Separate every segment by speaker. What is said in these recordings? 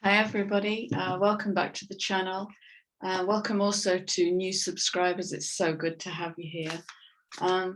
Speaker 1: Hi everybody, welcome back to the channel. Welcome also to new subscribers. It's so good to have you here. I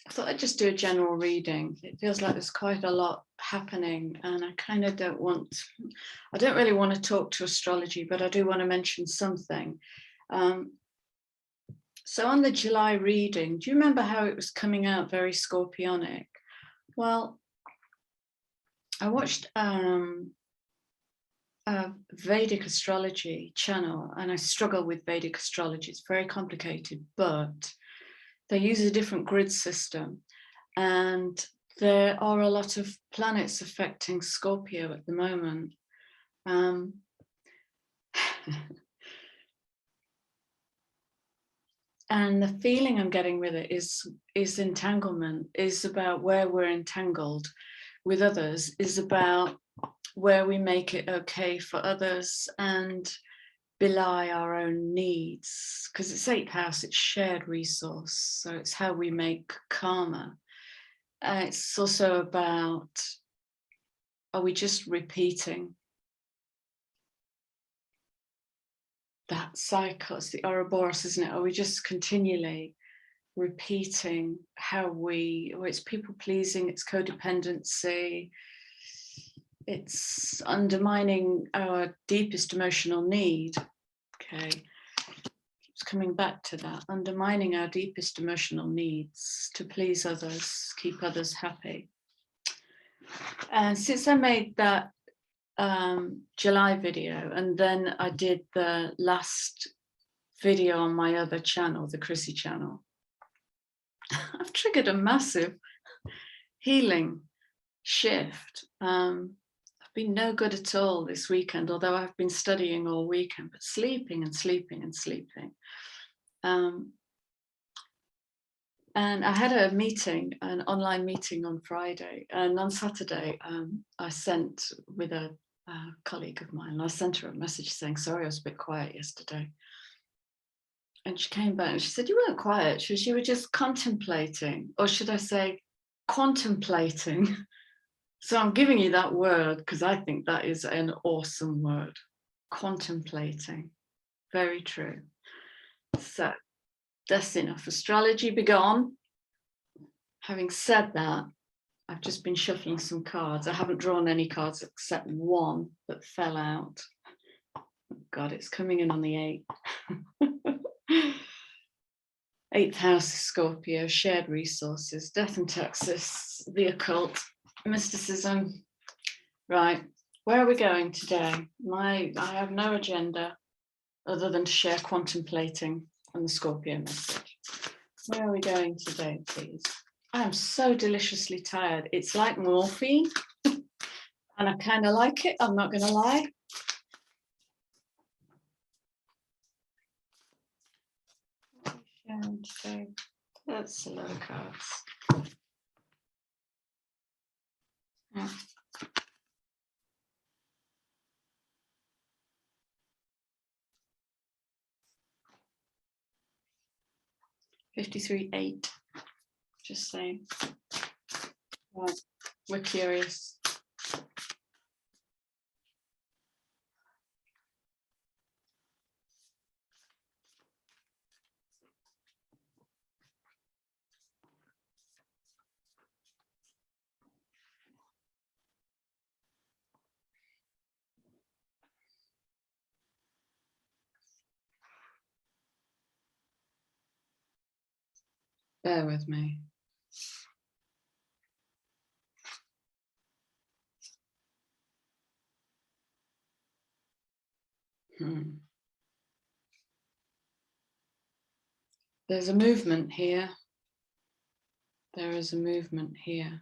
Speaker 1: thought I'd just do a general reading. It feels like there's quite a lot happening and I kind of don't really want to talk to astrology, but I do want to mention something. So on the July reading, do you remember how it was coming out very scorpionic? Well, I watched a Vedic astrology channel, and I struggle with Vedic astrology. It's very complicated, but they use a different grid system, and there are a lot of planets affecting Scorpio at the moment. And the feeling I'm getting with it is entanglement, is about where we're entangled with others, is about where we make it okay for others and belie our own needs, because it's 8th house, it's shared resource, so it's how we make karma. It's also about, are we just repeating that cycle? It's the Ouroboros, isn't it? Are we just continually repeating how it's people pleasing, it's codependency, it's undermining our deepest emotional need. Okay, keeps coming back to that, undermining our deepest emotional needs to please others, keep others happy. And since I made that July video, and then I did the last video on my other channel, the Chrissy channel, I've triggered a massive healing shift. I've been no good at all this weekend, although I've been studying all weekend, but sleeping and sleeping and sleeping. And I had a meeting, an online meeting on Friday, and on Saturday I sent with a colleague of mine, and I sent her a message saying, sorry, I was a bit quiet yesterday. And she came back and she said, you weren't quiet, you were just contemplating, or should I say contemplating. So I'm giving you that word because I think that is an awesome word, contemplating. Very true. So that's enough astrology begone. Having said that, I've just been shuffling some cards. I haven't drawn any cards except one that fell out. God, it's coming in on the 8th. 8th house, Scorpio, shared resources, death and taxes, the occult, mysticism. Right, where are we going today? I have no agenda other than to share contemplating and the Scorpio message. Where are we going today, please? I am so deliciously tired. It's like morphine, and I kind of like it, I'm not going to lie. What are we sharing today? That's a lot of cards. Yeah. 53-8, just saying. Right. We're curious. Bear with me. There's a movement here. There is a movement here.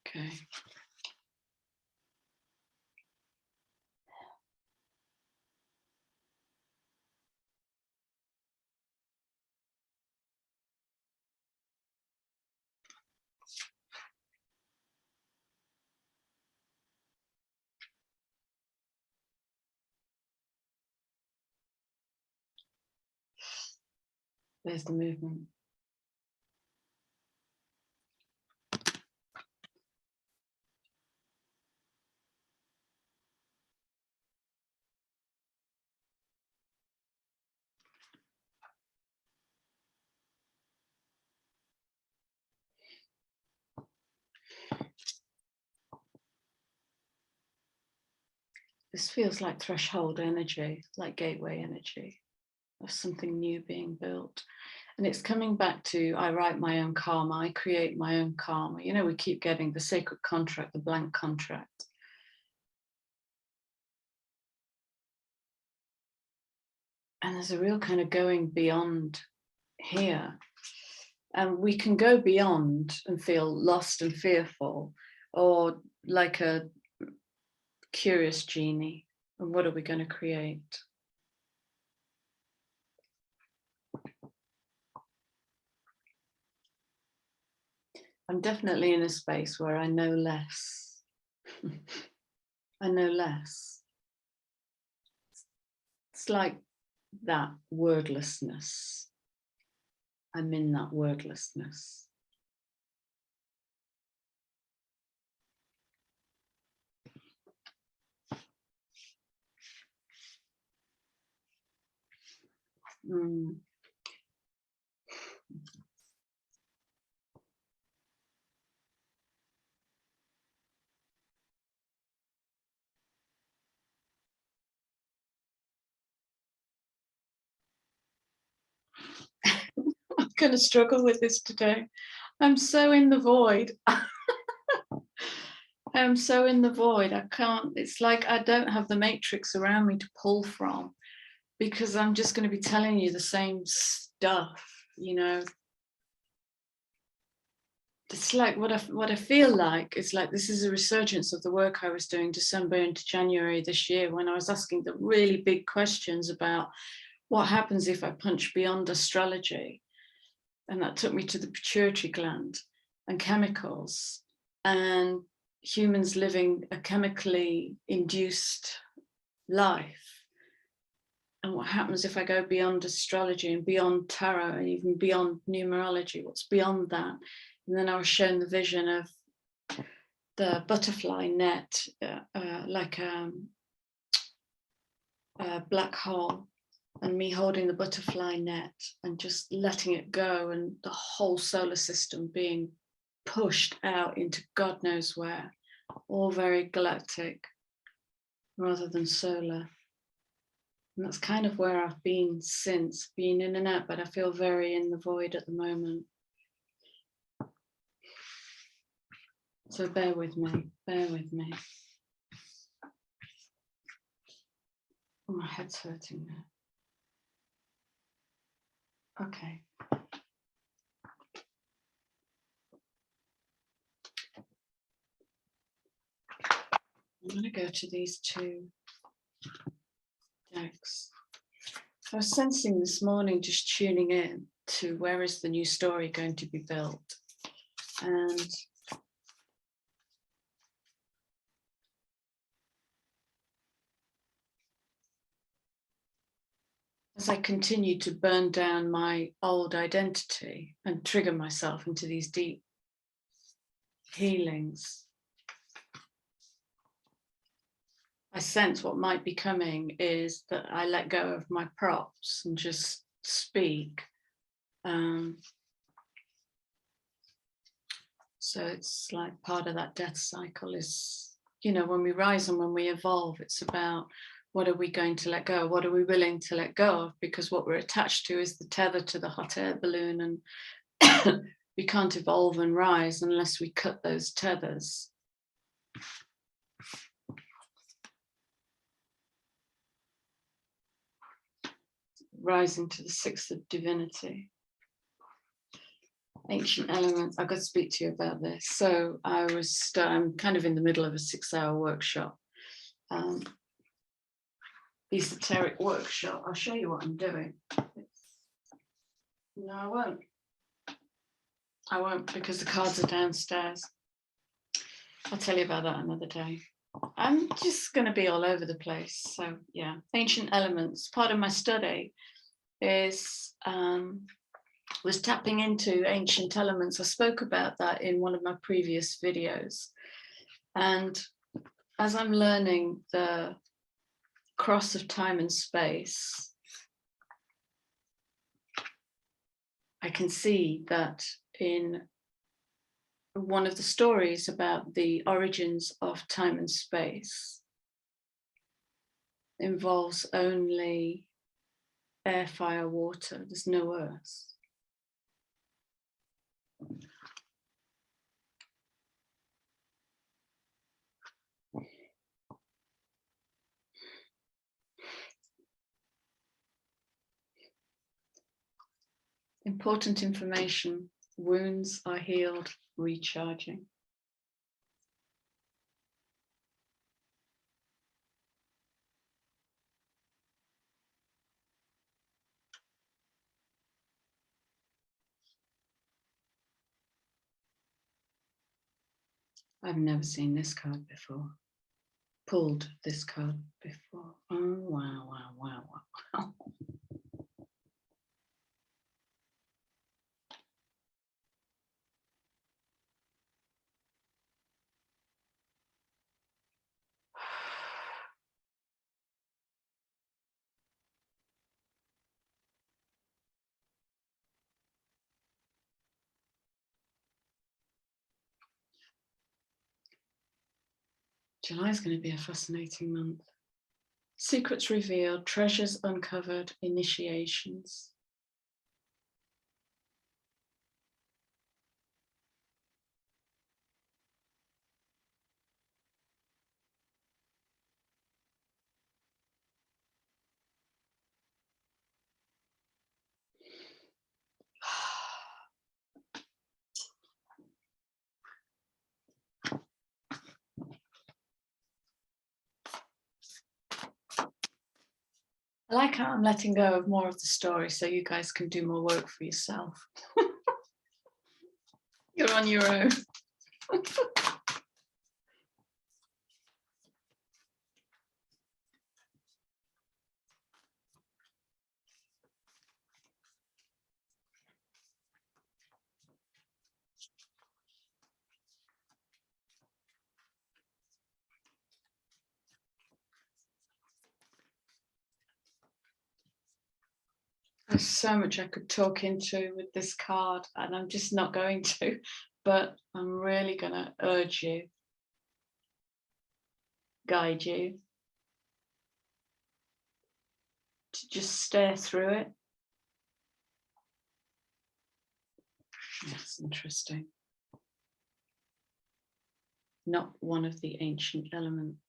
Speaker 1: Okay. There's the movement. This feels like threshold energy, like gateway energy of something new being built. And it's coming back to, I write my own karma, I create my own karma. You know, we keep getting the sacred contract, the blank contract. And there's a real kind of going beyond here. And we can go beyond and feel lost and fearful, or like a curious genie. And what are we going to create? I'm definitely in a space where I know less. I know less. It's like that wordlessness. I'm in that wordlessness. Mm. I'm going to struggle with this today. I'm so in the void. I'm so in the void. I can't, it's like I don't have the matrix around me to pull from, because I'm just going to be telling you the same stuff, you know. It's like what I feel like is like this is a resurgence of the work I was doing December into January this year, when I was asking the really big questions about what happens if I punch beyond astrology. And that took me to the pituitary gland and chemicals and humans living a chemically induced life. And what happens if I go beyond astrology and beyond tarot and even beyond numerology? What's beyond that? And then I was shown the vision of the butterfly net, like a black hole, and me holding the butterfly net and just letting it go, and the whole solar system being pushed out into God knows where, all very galactic rather than solar. And that's kind of where I've been since, being in and out, but I feel very in the void at the moment. So bear with me, bear with me. Oh, my head's hurting now. Okay. I'm going to go to these two decks. I was sensing this morning, just tuning in to where is the new story going to be built. And as I continue to burn down my old identity and trigger myself into these deep healings, I sense what might be coming is that I let go of my props and just speak. So it's like part of that death cycle is, you know, when we rise and when we evolve, it's about what are we going to let go? What are we willing to let go of? Because what we're attached to is the tether to the hot air balloon, and we can't evolve and rise unless we cut those tethers. Rising to the sixth of divinity. Ancient elements, I've got to speak to you about this. So I'm kind of in the middle of a 6-hour workshop. Esoteric workshop. I'll show you what I'm doing. No, I won't. I won't, because the cards are downstairs. I'll tell you about that another day. I'm just going to be all over the place. So yeah, ancient elements. Part of my study is was tapping into ancient elements. I spoke about that in one of my previous videos. And as I'm learning the cross of time and space, I can see that in one of the stories about the origins of time and space, involves only air, fire, water. There's no earth. Important information. Wounds are healed, recharging. I've never seen this card before. Pulled this card before. Oh, wow, wow, wow, wow. July is going to be a fascinating month. Secrets revealed, treasures uncovered, initiations. I like how I'm letting go of more of the story so you guys can do more work for yourself. You're on your own. There's so much I could talk into with this card, and I'm just not going to, but I'm really going to urge you, guide you to just stare through it. That's interesting. Not one of the ancient elements.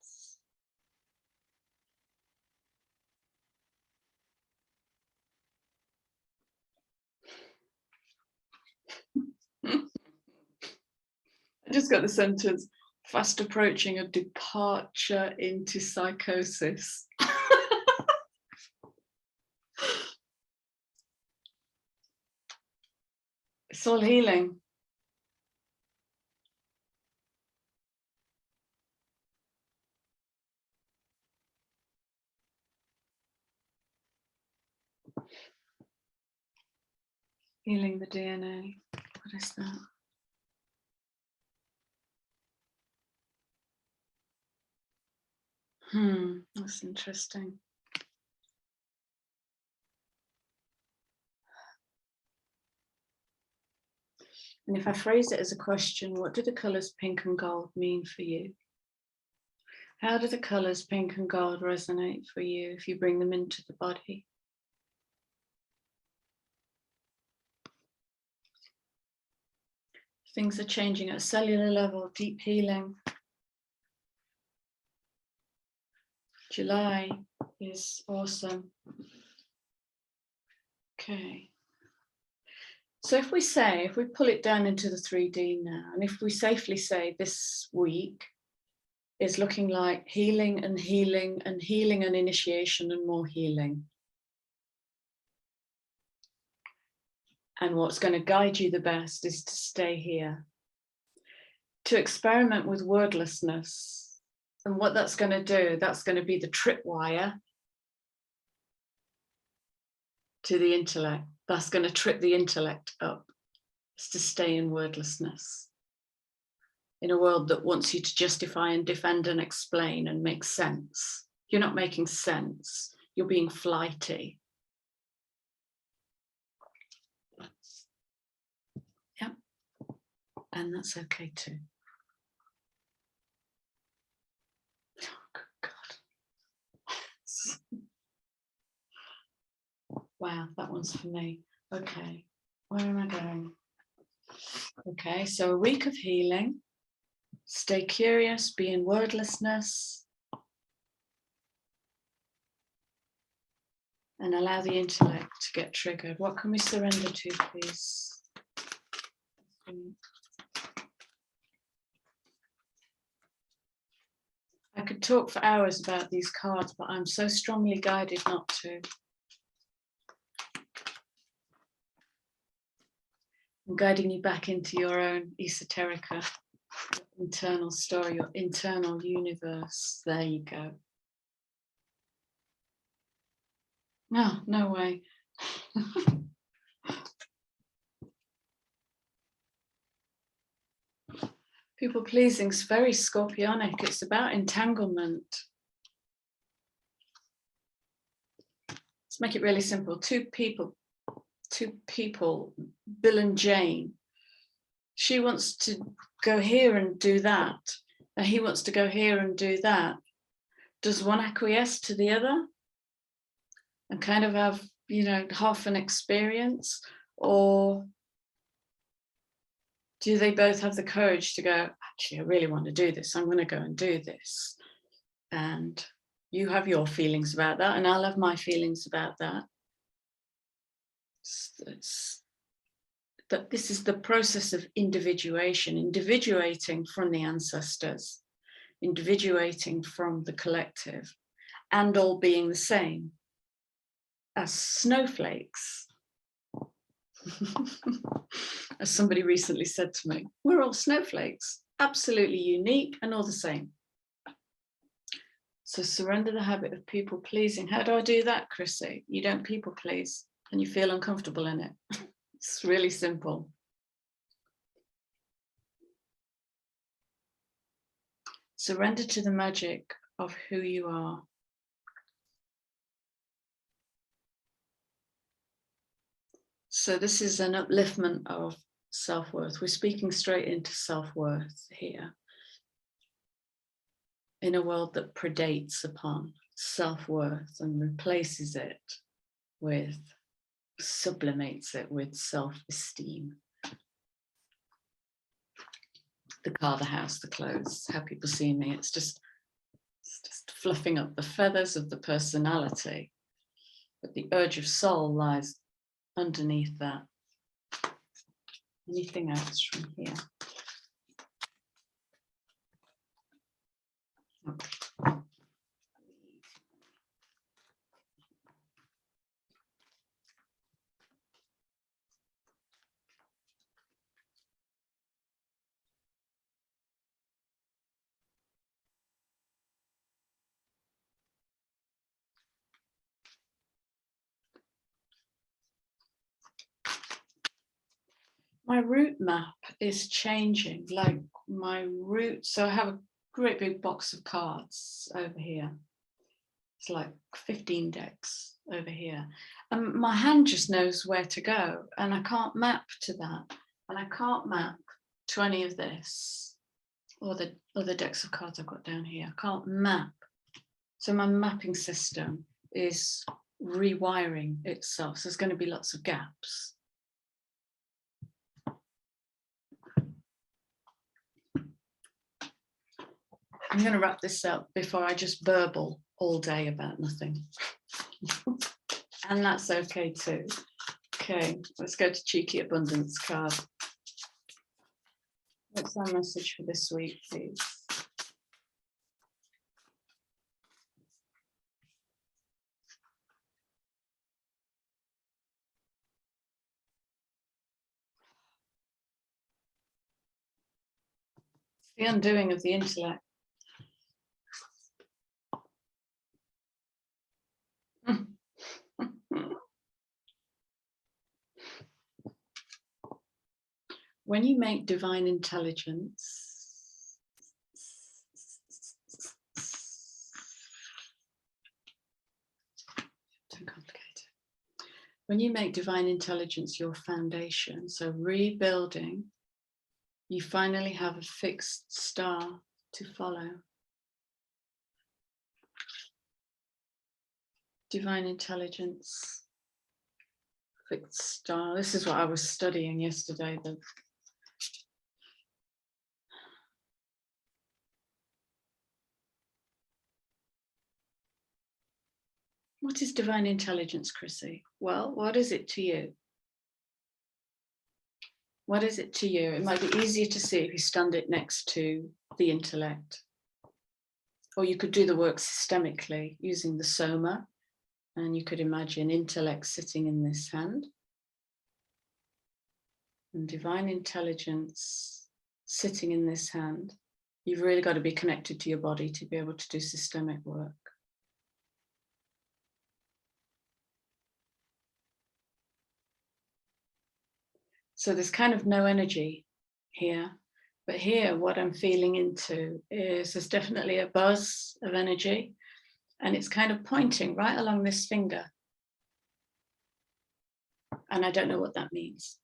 Speaker 1: I just got the sentence, fast approaching a departure into psychosis. It's all healing. Healing the DNA. What is that? That's interesting. And if I phrase it as a question, what do the colours pink and gold mean for you? How do the colours pink and gold resonate for you if you bring them into the body? Things are changing at a cellular level, deep healing. July is awesome. Okay. So if we pull it down into the 3D now, and if we safely say this week is looking like healing and healing and healing and initiation and more healing. And what's going to guide you the best is to stay here, to experiment with wordlessness. And what that's going to do, that's going to be the tripwire to the intellect. That's going to trip the intellect up. It's to stay in wordlessness. In a world that wants you to justify and defend and explain and make sense. You're not making sense. You're being flighty. Yeah. And that's okay too. Oh, good God. wow, that one's for me. Okay, where am I going? Okay, so a week of healing. Stay curious, be in wordlessness, and allow the intellect to get triggered. What can we surrender to, please? I could talk for hours about these cards, but I'm so strongly guided not to. I'm guiding you back into your own esoterica, internal story, your internal universe. There you go. No, no way. People pleasing is very scorpionic. It's about entanglement. Let's make it really simple. Two people, Bill and Jane. She wants to go here and do that, and he wants to go here and do that. Does one acquiesce to the other and kind of have, you know, half an experience, or do they both have the courage to go, actually, I really want to do this. I'm going to go and do this. And you have your feelings about that, and I'll have my feelings about that. That this is the process of individuation, individuating from the ancestors, individuating from the collective, and all being the same as snowflakes. As somebody recently said to me, we're all snowflakes, absolutely unique and all the same. So surrender the habit of people pleasing. How do I do that, Chrissy? You don't people please and you feel uncomfortable in it. It's really simple. Surrender to the magic of who you are. So this is an upliftment of self-worth. We're speaking straight into self-worth here, in a world that predates upon self-worth and replaces it with, sublimates it with self-esteem. The car, the house, the clothes, how people see me, it's just fluffing up the feathers of the personality. But the urge of soul lies underneath that. Anything else from here? Okay. My route map is changing, like my route. So I have a great big box of cards over here. It's like 15 decks over here. And my hand just knows where to go, and I can't map to that. And I can't map to any of this or the other decks of cards I've got down here. I can't map. So my mapping system is rewiring itself. So there's going to be lots of gaps. I'm going to wrap this up before I just burble all day about nothing. And that's okay too. Okay, let's go to Cheeky Abundance card. What's our message for this week, please? The undoing of the intellect. When you make divine intelligence, too complicated. When you make divine intelligence your foundation, so rebuilding, you finally have a fixed star to follow. Divine intelligence Fixed star. This is what I was studying yesterday. What is divine intelligence, Chrissy? Well, what is it to you? What is it to you? It might be easier to see if you stand it next to the intellect. Or you could do the work systemically using the soma, and you could imagine intellect sitting in this hand and divine intelligence sitting in this hand. You've really got to be connected to your body to be able to do systemic work. So there's kind of no energy here, but here what I'm feeling into is there's definitely a buzz of energy, and it's kind of pointing right along this finger. And I don't know what that means.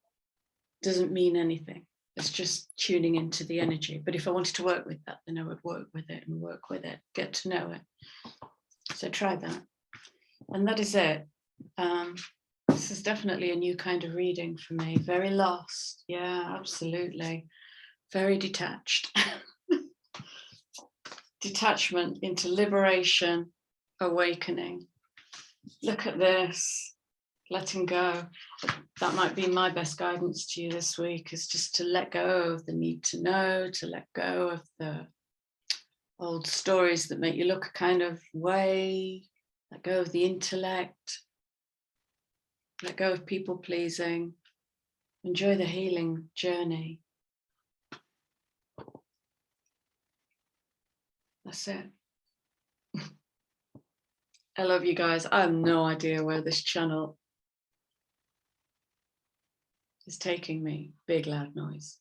Speaker 1: Doesn't mean anything. It's just tuning into the energy. But if I wanted to work with that, then I would work with it and work with it, get to know it. So try that. And that is it. This is definitely a new kind of reading for me. Very lost. Yeah, absolutely. Very detached. Detachment into liberation, awakening. Look at this. Letting go. That might be my best guidance to you this week, is just to let go of the need to know, to let go of the old stories that make you look a kind of way, let go of the intellect, let go of people pleasing, enjoy the healing journey. That's it. I love you guys. I have no idea where this channel is taking me. Big loud noise.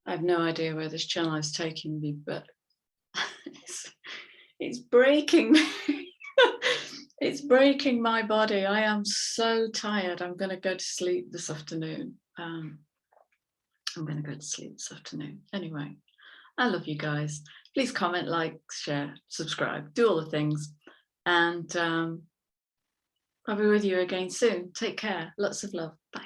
Speaker 1: I have no idea where this channel is taking me, but it's breaking me. It's breaking my body. I am so tired. I'm going to go to sleep this afternoon. I'm going to go to sleep this afternoon. Anyway, I love you guys. Please comment, like, share, subscribe, do all the things. And I'll be with you again soon. Take care. Lots of love. Bye.